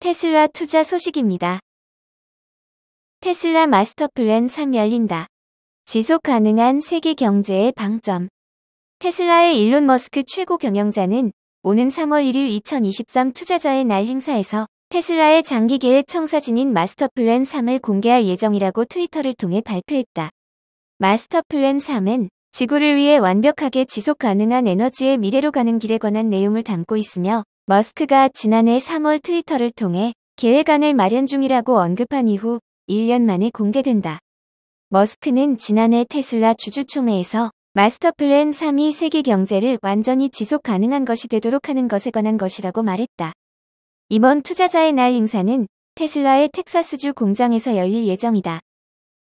테슬라 투자 소식입니다. 테슬라 마스터 플랜 3 열린다. 지속 가능한 세계 경제의 방점. 테슬라의 일론 머스크 최고 경영자는 오는 3월 1일 2023 투자자의 날 행사에서 테슬라의 장기 계획 청사진인 마스터 플랜 3을 공개할 예정이라고 트위터를 통해 발표했다. 마스터 플랜 3은 지구를 위해 완벽하게 지속 가능한 에너지의 미래로 가는 길에 관한 내용을 담고 있으며 머스크가 지난해 3월 트위터를 통해 계획안을 마련 중이라고 언급한 이후 1년 만에 공개된다. 머스크는 지난해 테슬라 주주총회에서 마스터 플랜 3이 세계 경제를 완전히 지속 가능한 것이 되도록 하는 것에 관한 것이라고 말했다. 이번 투자자의 날 행사는 테슬라의 텍사스주 공장에서 열릴 예정이다.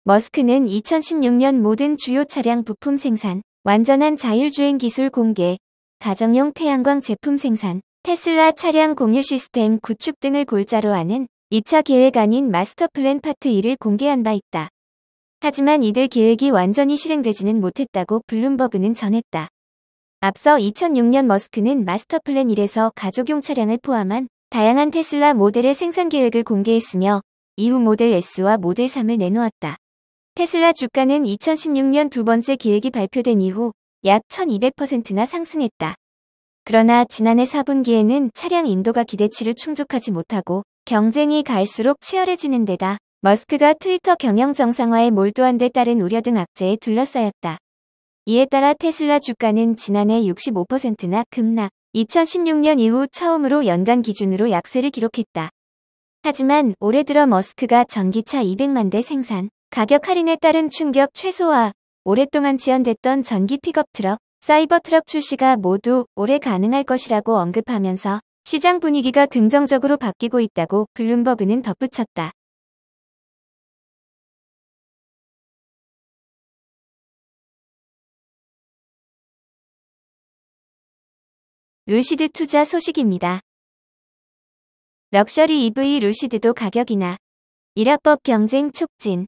머스크는 2016년 모든 주요 차량 부품 생산, 완전한 자율주행 기술 공개, 가정용 태양광 제품 생산, 테슬라 차량 공유 시스템 구축 등을 골자로 하는 2차 계획안인 마스터 플랜 파트 1을 공개한 바 있다. 하지만 이들 계획이 완전히 실행되지는 못했다고 블룸버그는 전했다. 앞서 2006년 머스크는 마스터 플랜 1에서 가족용 차량을 포함한 다양한 테슬라 모델의 생산 계획을 공개했으며 이후 모델 S와 모델 3을 내놓았다. 테슬라 주가는 2016년 두 번째 계획이 발표된 이후 약 1200%나 상승했다. 그러나 지난해 4분기에는 차량 인도가 기대치를 충족하지 못하고 경쟁이 갈수록 치열해지는 데다 머스크가 트위터 경영 정상화에 몰두한 데 따른 우려 등 악재에 둘러싸였다. 이에 따라 테슬라 주가는 지난해 65%나 급락, 2016년 이후 처음으로 연간 기준으로 약세를 기록했다. 하지만 올해 들어 머스크가 전기차 200만 대 생산, 가격 할인에 따른 충격 최소화, 오랫동안 지연됐던 전기 픽업 트럭, 사이버 트럭 출시가 모두 올해 가능할 것이라고 언급하면서 시장 분위기가 긍정적으로 바뀌고 있다고 블룸버그는 덧붙였다. 루시드 투자 소식입니다. 럭셔리 EV 루시드도 가격 인하, 일합법 경쟁 촉진.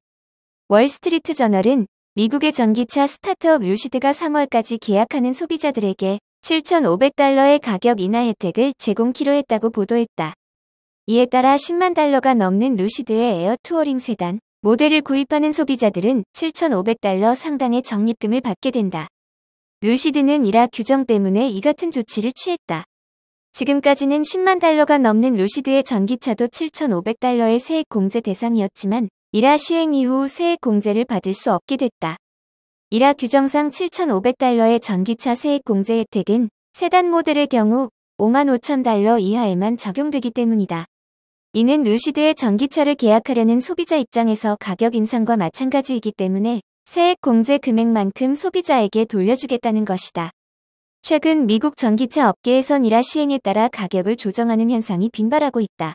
월스트리트 저널은 미국의 전기차 스타트업 루시드가 3월까지 계약하는 소비자들에게 7,500달러의 가격 인하 혜택을 제공키로 했다고 보도했다. 이에 따라 10만 달러가 넘는 루시드의 에어 투어링 세단 모델을 구입하는 소비자들은 7,500달러 상당의 적립금을 받게 된다. 루시드는 이라 규정 때문에 이 같은 조치를 취했다. 지금까지는 10만 달러가 넘는 루시드의 전기차도 7,500달러의 세액 공제 대상이었지만 이라 시행 이후 세액 공제를 받을 수 없게 됐다. 이라 규정상 7,500달러의 전기차 세액 공제 혜택은 세단 모델의 경우 55,000달러 이하에만 적용되기 때문이다. 이는 루시드의 전기차를 계약하려는 소비자 입장에서 가격 인상과 마찬가지이기 때문에 세액 공제 금액만큼 소비자에게 돌려주겠다는 것이다. 최근 미국 전기차 업계에선 이라 시행에 따라 가격을 조정하는 현상이 빈발하고 있다.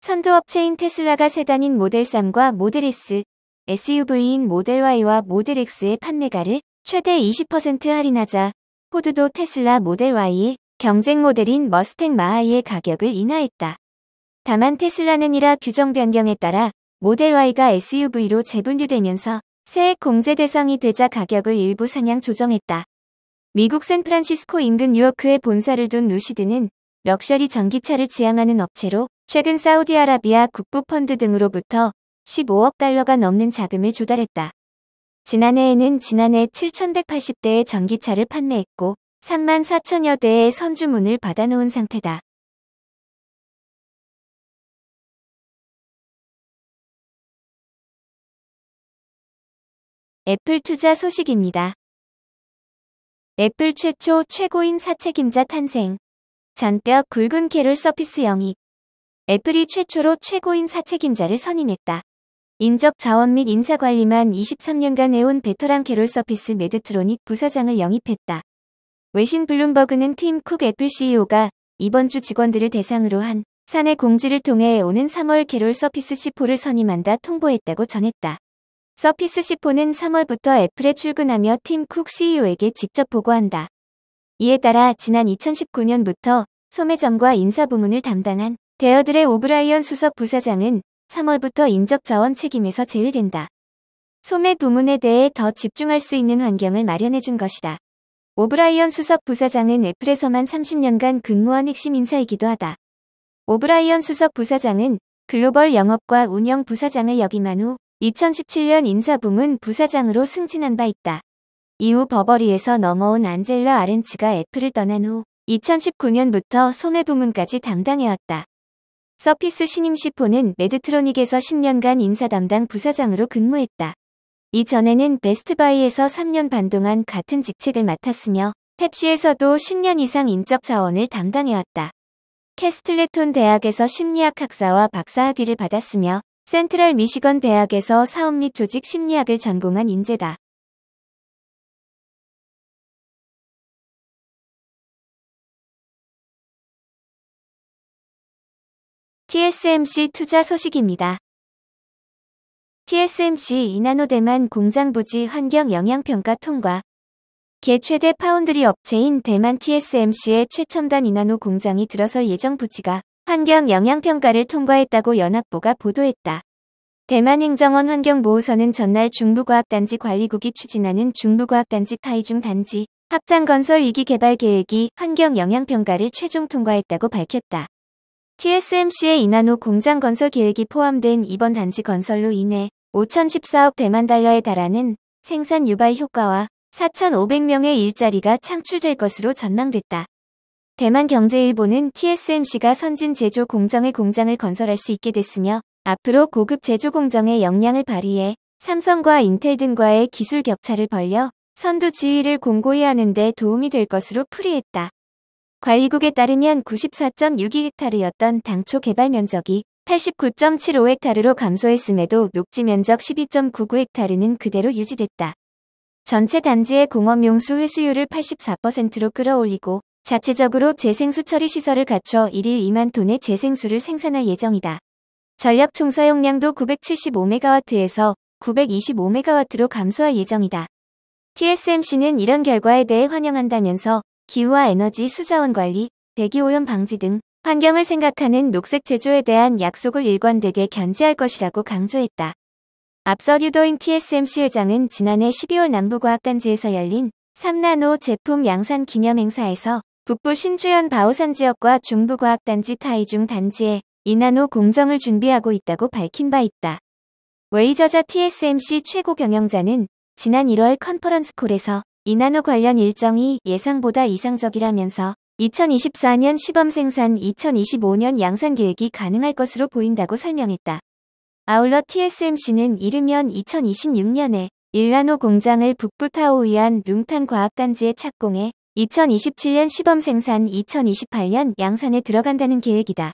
선두업체인 테슬라가 세단인 모델 3과 모델 S, SUV인 모델 Y와 모델 X의 판매가를 최대 20% 할인하자 포드도 테슬라 모델 Y의 경쟁 모델인 머스탱 마하이의 가격을 인하했다. 다만 테슬라는 이라 규정 변경에 따라 모델 Y가 SUV로 재분류되면서 세액 공제 대상이 되자 가격을 일부 상향 조정했다. 미국 샌프란시스코 인근 뉴워크에 본사를 둔 루시드는 럭셔리 전기차를 지향하는 업체로 최근 사우디아라비아 국부펀드 등으로부터 15억 달러가 넘는 자금을 조달했다. 지난해에는 지난해 7,180대의 전기차를 판매했고 34,000여 대의 선주문을 받아놓은 상태다. 애플 투자 소식입니다. 애플 최초 최고인 사책임자 탄생. 잔뼈 굵은 캐롤 서피스 영입. 애플이 최초로 최고인 사책임자를 선임했다. 인적 자원 및 인사관리만 23년간 해온 베테랑 캐롤 서피스 메드트로닉 부사장을 영입했다. 외신 블룸버그는 팀 쿡 애플 CEO가 이번 주 직원들을 대상으로 한 사내 공지를 통해 오는 3월 캐롤 서피스 C4를 선임한다 통보했다고 전했다. 서피스 C4는 3월부터 애플에 출근하며 팀 쿡 CEO에게 직접 보고한다. 이에 따라 지난 2019년부터 소매점과 인사부문을 담당한 데어드레 오브라이언 수석 부사장은 3월부터 인적자원 책임에서 제외된다. 소매 부문에 대해 더 집중할 수 있는 환경을 마련해준 것이다. 오브라이언 수석 부사장은 애플에서만 30년간 근무한 핵심 인사이기도 하다. 오브라이언 수석 부사장은 글로벌 영업과 운영 부사장을 역임한 후 2017년 인사부문 부사장으로 승진한 바 있다. 이후 버버리에서 넘어온 안젤라 아렌츠가 애플을 떠난 후 2019년부터 소매 부문까지 담당해왔다. 서피스 신임 CFO는 메드트로닉에서 10년간 인사 담당 부사장으로 근무했다. 이전에는 베스트바이에서 3년 반 동안 같은 직책을 맡았으며 펩시에서도 10년 이상 인적 자원을 담당해왔다. 캐스틀레톤 대학에서 심리학 학사와 박사 학위를 받았으며 센트럴 미시건 대학에서 사업 및 조직 심리학을 전공한 인재다. TSMC 투자 소식입니다. TSMC 이나노 대만 공장 부지 환경 영향평가 통과. 계 최대 파운드리 업체인 대만 TSMC의 최첨단 이나노 공장이 들어설 예정 부지가 환경 영향평가를 통과했다고 연합보가 보도했다. 대만행정원 환경보호서는 전날 중부과학단지 관리국이 추진하는 중부과학단지 타이중 단지 확장건설 2기 개발 계획이 환경 영향평가를 최종 통과했다고 밝혔다. TSMC의 이나노 공장 건설 계획이 포함된 이번 단지 건설로 인해 5,014억 대만 달러에 달하는 생산 유발 효과와 4,500명의 일자리가 창출될 것으로 전망됐다. 대만경제일보는 TSMC가 선진 제조 공정의 공장을 건설할 수 있게 됐으며 앞으로 고급 제조 공정의 역량을 발휘해 삼성과 인텔 등과의 기술 격차를 벌려 선두 지위를 공고히 하는 데 도움이 될 것으로 풀이했다. 관리국에 따르면 94.62헥타르였던 당초 개발 면적이 89.75헥타르로 감소했음에도 녹지 면적 12.99헥타르는 그대로 유지됐다. 전체 단지의 공업 용수 회수율을 84%로 끌어올리고 자체적으로 재생수 처리 시설을 갖춰 1일 2만 톤의 재생수를 생산할 예정이다. 전력 총사용량도 975메가와트에서 925메가와트로 감소할 예정이다. TSMC는 이런 결과에 대해 환영한다면서 기후와 에너지 수자원 관리, 대기오염 방지 등 환경을 생각하는 녹색 제조에 대한 약속을 일관되게 견지할 것이라고 강조했다. 앞서 류도잉 TSMC 회장은 지난해 12월 남부과학단지에서 열린 3나노 제품 양산 기념 행사에서 북부 신주현 바오산 지역과 중부과학단지 타이중 단지에 2나노 공정을 준비하고 있다고 밝힌 바 있다. 웨이저자 TSMC 최고 경영자는 지난 1월 컨퍼런스 콜에서 2나노 관련 일정이 예상보다 이상적이라면서 2024년 시범 생산 2025년 양산 계획이 가능할 것으로 보인다고 설명했다. 아울러 TSMC는 이르면 2026년에 1나노 공장을 북부 타오이안 룽탄 과학단지에 착공해 2027년 시범 생산 2028년 양산에 들어간다는 계획이다.